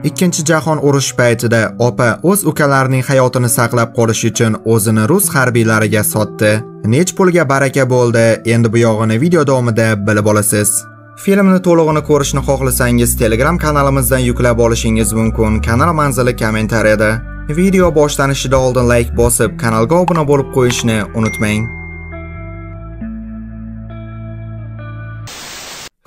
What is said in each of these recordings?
Ikkinchi jahon urushi paytida opa o'z ukalarining hayotini saqlab qolish uchun o'zini rus harbiylariga sotdi. Nech pulga baraka bo'ldi? Endi bu yog'ini video davomida bilib olasiz. Filmni to'lig'ini ko'rishni xohlasangiz Telegram kanalimizdan yuklab olishingiz mumkin. Kanal manzili kommentariyada. Video boshlanishidan oldin like bosib, kanalga obuna bo'lib qo'yishni unutmang.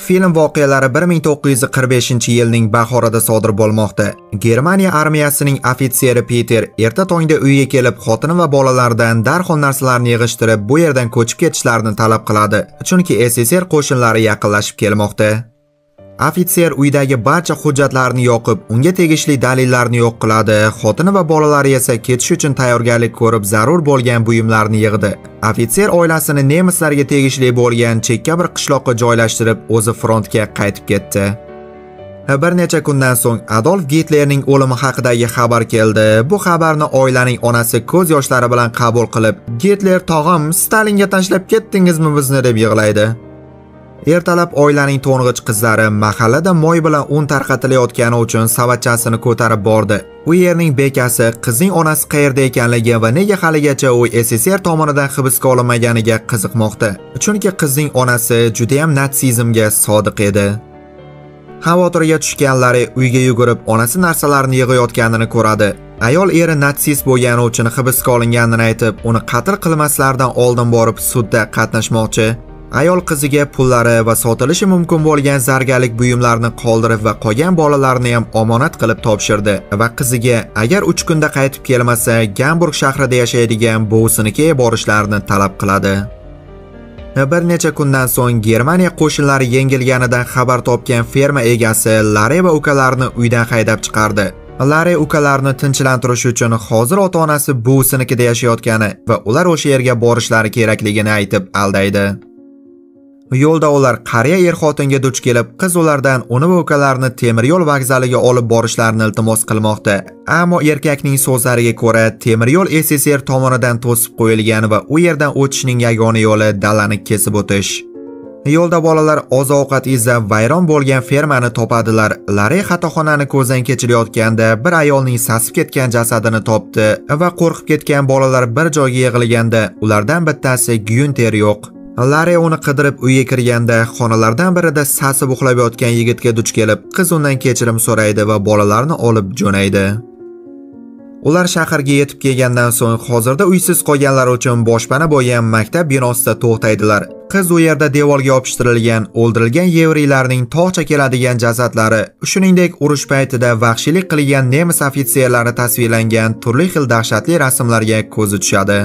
Film voqealari 1945-yilning bahorida sodir bo'lmoqda. Germaniya armiyasining ofitseri Peter erta tongda uyga kelib, xotini va bolalaridan darhol narsalarni yig'ishtirib, bu yerdan ko'chib ketishlarini talab qiladi, chunki SSR qo'shinlari yaqinlashib kelmoqda. Ofitser uydagi barcha hujjatlarni yoqib, unga tegishli dalillarni yo'q qiladi. Xotini va bolalari esa ketish uchun tayyorgarlik ko'rib, zarur bo'lgan buyumlarni yig'di. Ofitser oilasini nemislarga tegishli bo'lgan chekka bir qishloqqa joylashtirib, o'zi frontga qaytib ketdi. Bir necha kundan so'ng Adolf Gitlerning o'limi haqidagi xabar keldi. Bu xabarni oilaning onasi ko'z yoshlari bilan qabul qilib, "Gitler tog'am, Stalinga tashlab ketdingizmi bizni?" deb yig'laydi. Ertalab oilaning to'ng'ich qizlari mahallada moy bilan un tarqatilayotgani uchun savatchasini ko'tarib bordi. U yerning bekasi qizning onasi qayerda ekanligi va nega haligacha u SSR tomonidan hibsga olinmaganiga qiziqmoqda. Chunki qizning onasi juda ham natsizmga sodiq edi. Xavotirga tushganlari uyga yugurib, onasi narsalarni yig'ayotganini ko'radi. Ayol eri natsist bo'lgani uchun hibsga olinganini aytib, uni qatl qilmaslardan oldin borib sudda qatnashmoqchi. Ayol qiziga pullari va sotilishi mumkin bo'lgan zargarlik buyumlarini qoldirib va qolgan bolalarini ham omonat qilib topshirdi va qiziga agar 3 kunda qaytib kelmasa, Gamburg shahrida yashaydigan buvisiga borishlarini talab qiladi. Bir necha kundan so'ng Germaniya qo'shinlari yengilganidan xabar topgan ferma egasi Lare va ukalarini uydan haydab chiqardi. Lare ukalarni tinchlantirish uchun hozir ota-onasi buvisinikida yashayotgani va ular o'sha yerga borishlari kerakligini aytib aldaydi. Yo'lda ular qariya er-xotinga duch kelib, qiz ulardan uni va ukalarini temir yo'l vokzaliga olib borishlarini iltimos qilmoqda. Ammo erkakning so'zlariga ko'ra, temir yo'l SSR tomonidan to'sib qo'yilgan va u yerdan o'tishning yagona yo'li dalani kesib o'tish. Yo'lda bolalar oziq-ovqat izlab vayron bo'lgan fermani topadilar. Lare xatoxonani ko'zdan kechirayotganda bir ayolning sasib ketgan jasadini topdi va qo'rqib ketgan bolalar bir joyga yig'ilganda, ulardan bittasi Günther yo'q. Lare uni qidirib uyga kirganda, xonalardan birida sasib uxlab yotgan yigitga duch kelib, qiz undan kechirim so'raydi va bolalarni olib jo'naydi. Ular shaharga yetib kelgandan so'ng hozirda uysiz qolganlar uchun boshpana bo'lgan maktab binosida to'xtaydilar. Qiz u yerda devorga yopishtirilgan, o'ldirilgan yevreylarning tog'cha keladigan jasadlari, shuningdek urush paytida vahshiylik qilgan nemis ofitserlari tasvirlangan turli xil dahshatli rasmlarga ko'zi tushadi.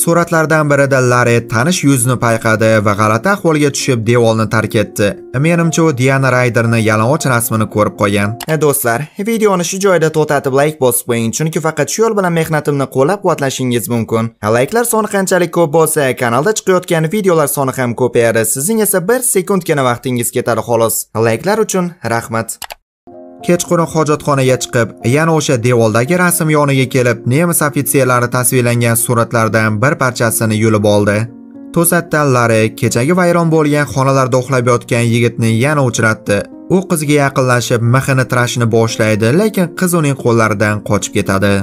Suratlardan birida Lare tanish yuzni payqadi va g'alati ahvolga tushib devorni tark etdi. Menimcha u Diana Ryderni yalang'och rasmini ko'rib qolgan. Do'stlar, videoni shu joyda to'xtatib like bosib qo'ying, chunki faqat shu yo'l bilan mehnatimni qo'llab-quvvatlashingiz mumkin. Like'lar soni qanchalik ko'p bo'lsa, kanalda chiqayotgan videolar soni ham ko'payadi. Sizning esa 1 sekundgina vaqtingiz ketadi xolos. Like'lar uchun rahmat. Kechqurun hojatxonaga chiqib, yana o'sha devoldagi rasm yoniga kelib, nemis ofitserlari tasvirlangan suratlardan bir parchasini yulib oldi. To'satdan Lare kechagi vayron bo'lgan xonalarda uxlab yotgan yigitni yana uchratdi. U qizga yaqinlashib, mixini tirashni boshlaydi, lekin qiz uning qo'llaridan qochib ketadi.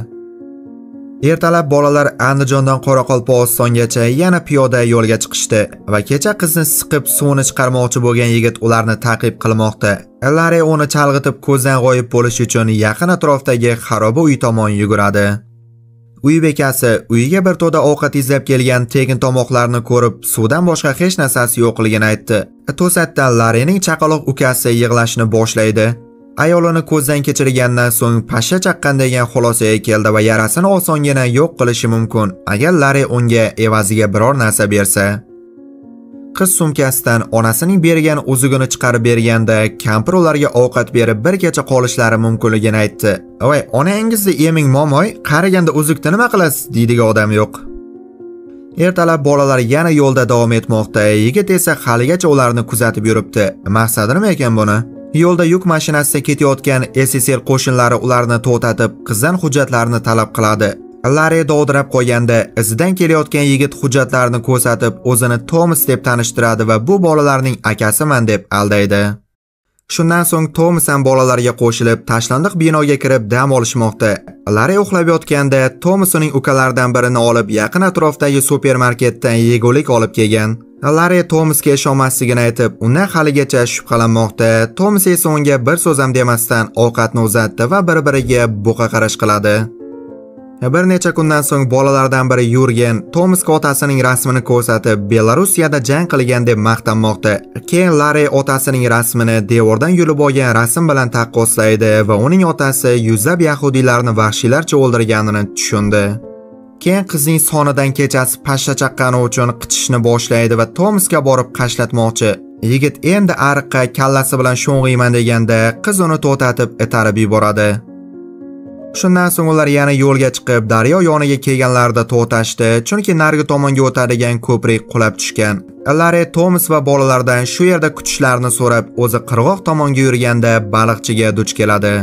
Ertalab bolalar Andijondan Qoraqalpog'istongacha yana piyoda yo'lga chiqishdi va kecha qizni siqib suvni chiqarmoqchi bo'lgan yigit ularni ta'qib qilmoqda. Lare uni chalg'itib ko'zdan g'oyib bo'lish uchun yaqin atrofdagi xaroba uy tomon yuguradi. Uy bekasi uyiga bir to'da ovqat izlab kelgan tekin tomoqlarni ko'rib, suvdan boshqa hech narsasi yo'qligini aytdi. To'satdan Larening chaqaloq ukasi yig'lashni boshlaydi. Ayolini ko'zdan kechirgandan so'ng pashsha chaqqan degan xulosaga keldi va yarasini osongina yo'q qilishi mumkin agar Lare unga evaziga biror narsa bersa. Qiz sumkasidan onasining bergan uzugini chiqarib berganda, kampir ularga ovqat berib bir kecha qolishlari mumkinligini aytdi. "Voy, onangizni eming momoy, qaraganda uzukni nima qilasiz?" deydigan odam yo'q. Ertalab bolalar yana yo'lda davom etmoqda. Yigit esa haligacha ularni kuzatib yuribdi. Maqsadi nima ekan buni? Yo'lda yuk mashinasida ketayotgan SSR qo'shinlari ularni to'xtatib, qizdan hujjatlarni talab qiladi. Lare dovdirab qo'yganda, izidan kelayotgan yigit hujjatlarni ko'rsatib, o'zini Thomas deb tanishtiradi va bu bolalarning akasiman deb aldaydi. Shundan so'ng Tomas ham bolalarga qo'shilib tashlandiq binoga kirib dam olishmoqda. Larri uxlab yotganda Tomas uning ukalaridan birini olib yaqin atrofdagi supermarketdan yegulik olib kelgan. Larri Tomasga ishonmasligini aytib, undan haligacha shubhalanmoqda. Tomas esa unga bir so'z ham demasdan ovqatni uzatdi va bir-biriga buqa qarash qiladi. Bir necha kundan so'ng bolalardan biri Yurgen Tomasga otasining rasmini ko'rsatib, Belarusiyada jang qilgan deb maqtanmoqda. Keyin Larri otasining rasmini devordan yulib olgan rasm bilan taqqoslaydi va uning otasi yuzlab yahudiylarni vahshiylarcha o'ldirganini tushundi. Keyin qizning sonidan kechasi pashsha chaqqani uchun qichishni boshlaydi va Tomasga borib qashlatmoqchi. Yigit endi ariqqa kallasi bilan sho'ng'iyman deganda, qiz uni to'xtatib itarib yuboradi. Shundan so'ng ular yana yo'lga chiqib, daryo yoniga kelganlarida to'xtashdi, chunki narigi tomonga o'tadigan ko'prik qulab tushgan. Larri Tomas va bolalardan shu yerda kutishlarini so'rab, o'zi qirg'oq tomonga yurganda baliqchiga duch keladi.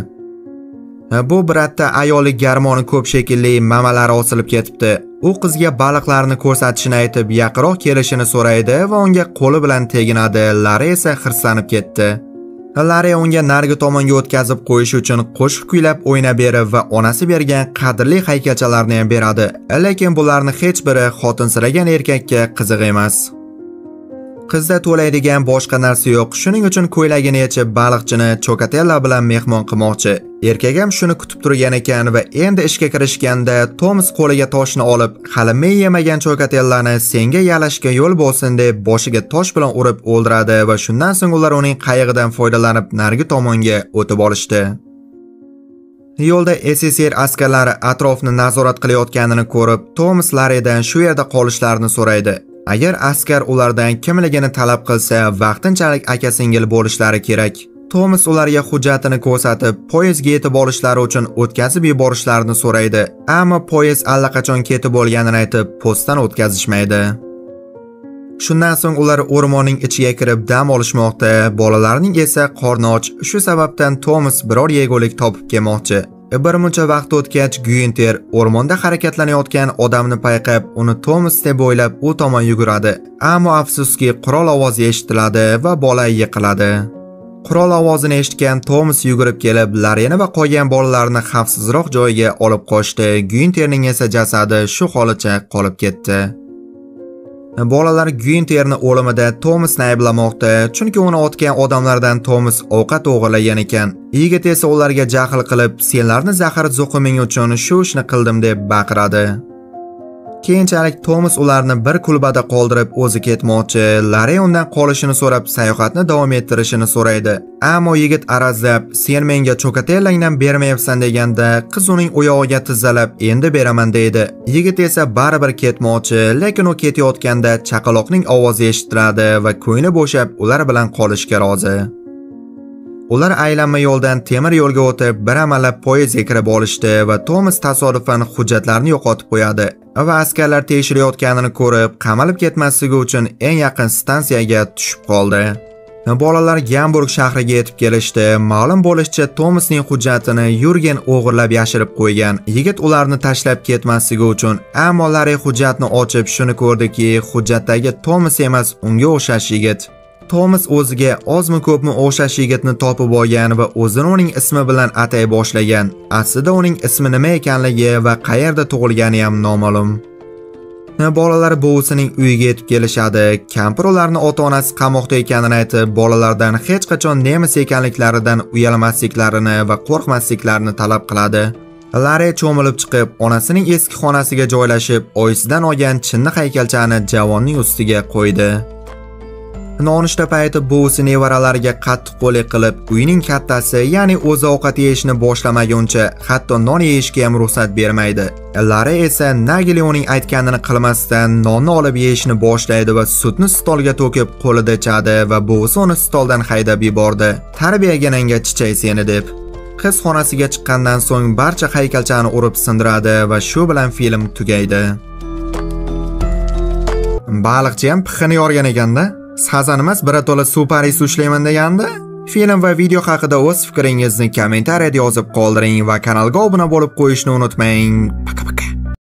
Bu biratda ayoli garmoni ko'p shekilli mamalari osilib ketibdi. U qizga baliqlarni ko'rsatishini aytib, yaqinroq kelishini so'raydi va unga qo'li bilan teginadi. Larri esa hirslanib ketdi. Larri unga narigi tomonga o'tkazib qo'yish uchun qo'shiq kuylab o'ynab berib va onasi bergan qadrli haykalchalarni ham beradi. Lekin bularni hech biri xotinsiragan erkakka qiziq emas. Qizda to'laydigan boshqa narsa yo'q. Shuning uchun ko'ylagini yechib baliqchini Chokatella bilan mehmon qilmoqchi. Erkak ham shuni kutib turgan ekan va endi ishga kirishganda Tomas qo'liga toshni olib, hali men yemagan Chokatellani senga yalashga yo'l bo'lsin deb boshiga tosh bilan urib o'ldiradi va shundan so'ng ular uning qayig'idan foydalanib narigi tomonga o'tib olishdi. Yo'lda SSR askarlari atrofni nazorat qilayotganini ko'rib, Tomas Larridan shu yerda qolishlarini so'raydi. Agar askar ulardan kimligini talab qilsa, vaqtinchalik aka-singil bo'lishlari kerak. Tomas ularga hujjatini ko'rsatib, poyezdga yetib olishlari uchun o'tkazib yuborishlarini so'raydi. Ammo poyezd allaqachon ketib bo'lganini aytib, postdan o'tkazishmaydi. Shundan so'ng ular o'rmonning ichiga kirib dam olishmoqda. Bolalarning esa qorni och. Shu sababdan Tomas biror yegulik topib kelmoqchi. Bir muncha vaqt o'tgach, Günther o'rmonda harakatlanayotgan odamni payqab, uni Tomas deb o'ylab u tomon yuguradi. Ammo afsuski qurol ovozi eshitiladi va bola yiqiladi. Qurol ovozini eshitgan Tomas yugurib kelib, Larrini va qolgan bolalarni xavfsizroq joyga olib qochdi. Güntherning esa jasadi shu holicha qolib ketdi. Bolalar Güntherni o'limida Tomasni ayblamoqda, chunki uni otgan odamlardan Tomas ovqat o'g'irlagan ekan. Yigit esa ularga jahl qilib, senlarni zahar zo'qiming uchun shu ishni qildim deb baqiradi. Keyinchalik Tomas ularni bir kulbada qoldirib o'zi ketmoqchi. Larri undan qolishini so'rab, sayohatni davom ettirishini so'raydi. Ammo yigit arazlab, "Sen menga Chokatellangdan bermayapsan" deganda, qiz uning oyog'iga tizzalab, "Endi beraman" deydi. Yigit esa baribir ketmoqchi, lekin u ketayotganda chaqaloqning ovozi eshitiladi va ko'ngli bo'shab, ular bilan qolishga rozi. Ular aylanma yo'ldan temir yo'lga o'tib, bir amallab poyezdga kirib olishdi va Tomas tasodifan hujjatlarni yo'qotib qo'yadi va askarlar tekshirayotganini ko'rib, qamalib ketmasligi uchun eng yaqin stansiyaga tushib qoldi. Bolalar Gamburg shahriga yetib kelishdi. Ma'lum bo'lishicha, Tomasning hujjatini Yurgen o'g'irlab yashirib qo'ygan. Yigit ularni tashlab ketmasligi uchun, ammo Larri hujjatni ochib shuni ko'rdiki, hujjatdagi Tomas emas, unga o'xshash yigit. Tomas o'ziga ozmi ko'pmi o'xshash yigitni topib olgan va o'zini uning ismi bilan atay boshlagan. Aslida uning ismi nima ekanligi va qayerda tug'ilgani ham noma'lum. Bolalar buvisining uyiga yetib kelishadi. Kampir ularni ota-onasi qamoqda ekanini aytib, bolalardan hech qachon nemis ekanliklaridan uyalmasliklarini va qo'rqmasliklarini talab qiladi. Larri cho'milib chiqib, onasining eski xonasiga joylashib, oyisidan olgan chinni haykalchani javonning ustiga qo'ydi. Nonushta payti buvisi nevaralariga qattiq qo'llik qilib, uyining kattasi, ya'ni o'zi ovqat yeyishni boshlamaguncha hatto non yeyishga ham ruxsat bermaydi. Larri esa nagili uning aytganini qilmasdan nonni olib yeyishni boshlaydi va sutni stolga to'kib qo'lida ichadi va buvisi uni stoldan haydab yubordi. Tarbiyagananga chichay seni deb. Qiz xonasiga chiqqandan so'ng barcha haykalchani urib sindiradi va shu bilan film tugaydi. Baliqchi ham pixini yorgan ekanda. Sazan emas, birato'la super ushlayman deganda. Film va video haqida o'z fikringizni kommentariyada yozib qoldiring va kanalga obuna bo'lib qo'yishni unutmang.